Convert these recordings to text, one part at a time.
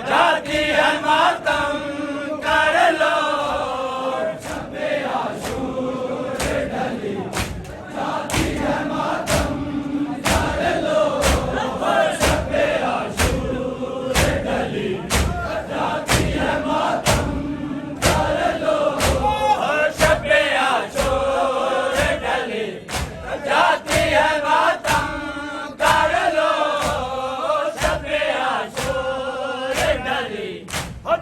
जाती है मातम कर लो जाती है मातम कर लो शबे आशूर ढली जाती है मातम कर लो शबे आशूर ढली जाती है मातम कर लो शबे आशूर ढली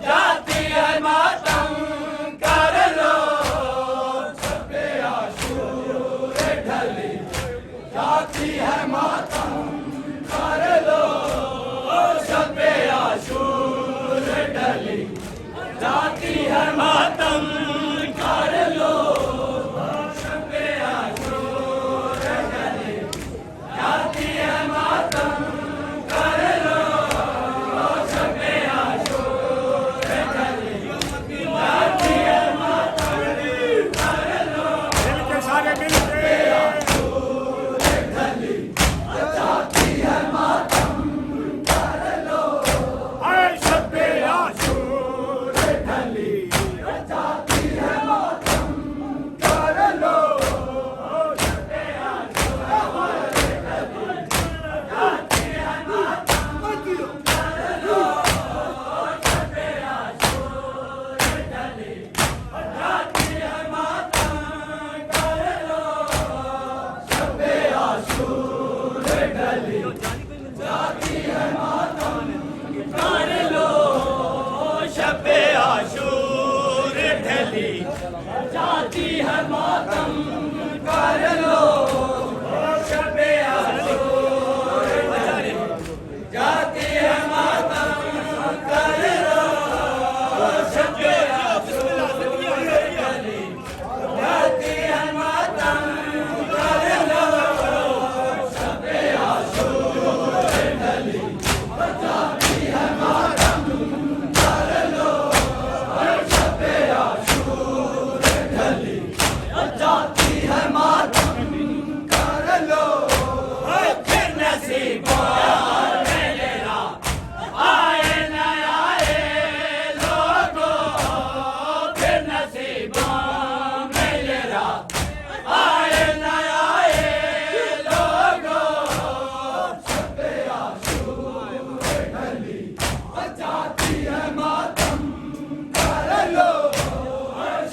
जाती है मातम कर लो शबे आशूर ढली जाती है मातम कर लो शबे आशूर ढली जाती है मातम कर लो शबे आशूर ढली जाती है मातम कर लो शबे आशूर ढली जाती है मातम कर लो मिलके सारे मिलके जाती है मातम कर लो आए शब्बे आशूर ढली जाती है मातम कर लो शबे आशूर ढली जाती है मातम कर लो शबे आशूर ढली जाती है मातम कर लो शबे आशूर ढली जाती है मातम कर लो शबे आशूर ढली जाती है मातम कर लो शबे आशूर ढली जाती है मातम कर लो शबे आशूर ढली जाती है मातम कर लो शबे आशूर ढली जाती है मातम कर लो शबे आशूर ढली जाती है मातम कर लो फिर नसीबों में लेना आए न आए लोगों फिर नसीबों में लेना आए न आए लोगों शबे आशूर ढली जाती है मातम कर लो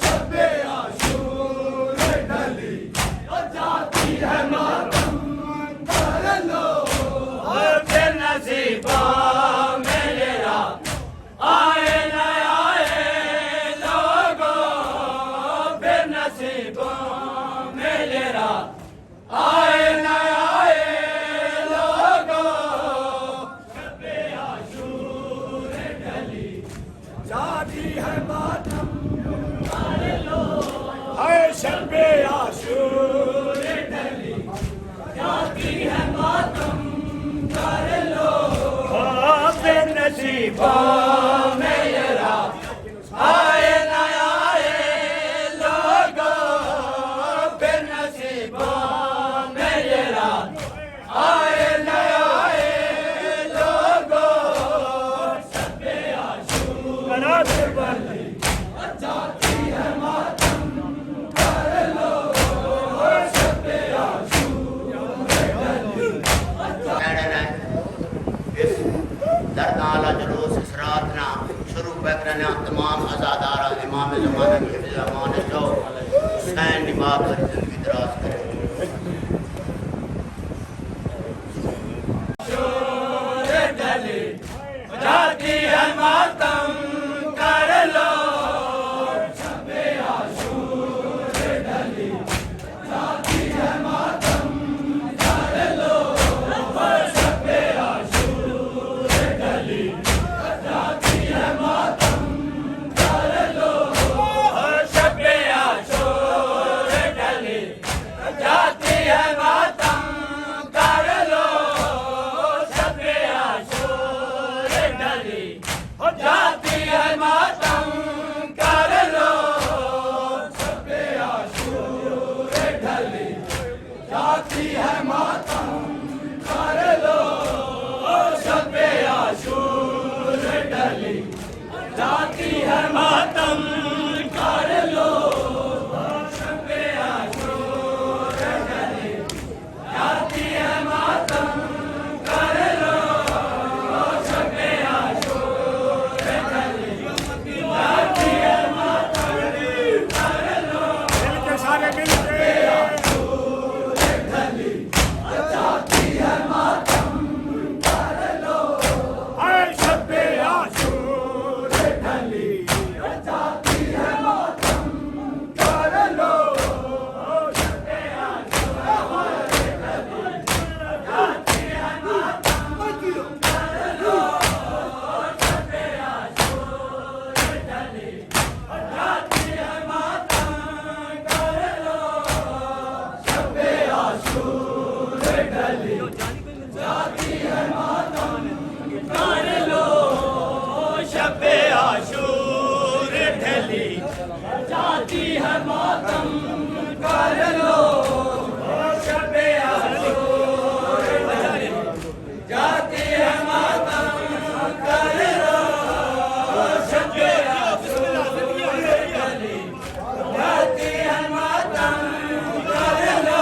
शबे आशूर ढली जाती है मातम कर लो फिर नसीबों में लेना आए न आए लोगों फिर नसीबों में लेना आए न आए लोगों शबे आशूर ढली जाती है मातम कर लो आए शब्बे आशूर ढली जाती है मातम कर लो बेनसीबों में ये रात आए न आए लोगों बेनसीबों में ये रात आए न आए लोगों शबे आशूर ढली जाती है मातम कर लो शबे आशूर ढली इस दर्दाला जुलूस इस रात ना शुरू करना तमाम आज़ादारा इमाम ज़माना की ज़मान जो हुसैन निभा कर जिंदगी दराज करे आशूर ढली जाती है मातम कर लो शबे आशूर ढली जाती है मातम कर लो शबे आशूर ढली जाती है मातम कर लो शबे आशूर ढली जाती है मातम कर लो शबे आशूर ढली जाती है ढली जाती है मातम कर लो शब्बे आशूर ढली जाती है मातम कर लो शब्बे आशूर ढली जाती है मातम कर लो मिलके सारे मिलके ढली जाती है मातम कर लो हाय शब्बे आशूर ढली जाती है मातम कर लो शब्बे आशूर ढली जाती है मातम कर लो शब्बे आशूर ढली जाती है मातम कर लो शब्बे आशूर ढली जाती है मातम कर लो शब्बे आशूर ढली जाती है मातम कर लो शब्बे आशूर ढली जाती है मातम कर लो शब्बे आशूर ढली जाती है मातम कर लो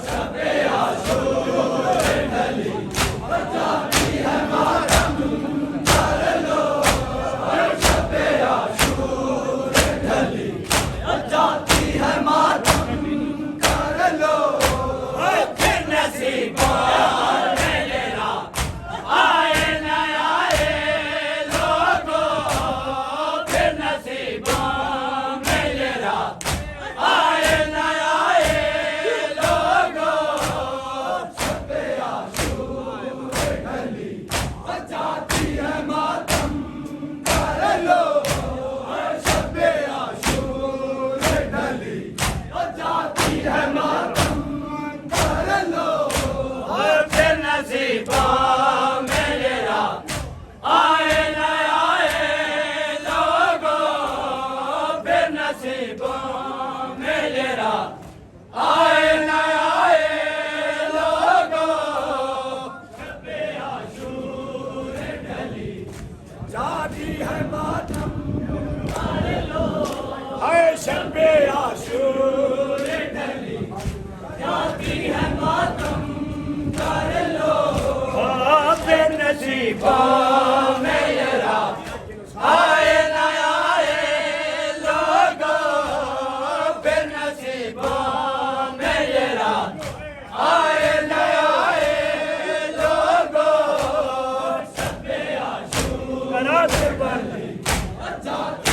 शब्बे आशूर ढली जाती है मातम कर लो शब्बे आशूर ढली जाती है मातम कर लो फिर नसीबों में लेना आए न आए लोगों फिर नसीबों में लेना आए न आए लोगों शब्बे आशूर ढली जाती है मातम कर लो शब्बे आशूर ढली जाती है मातम कर लो फिर नसीबों में लेना आए न आए लोगों फिर नसीबों में लेना आए न आए लोगों शब्बे आशूर ढली जाती है मातम हाय शब्बे आशूर ढली जाती है मातम कर लो फिर नसीबों में लेना आए न आए लोगों फिर नसीबों में लेना आए न आए लोगों शब्बे आशूर ढली जाती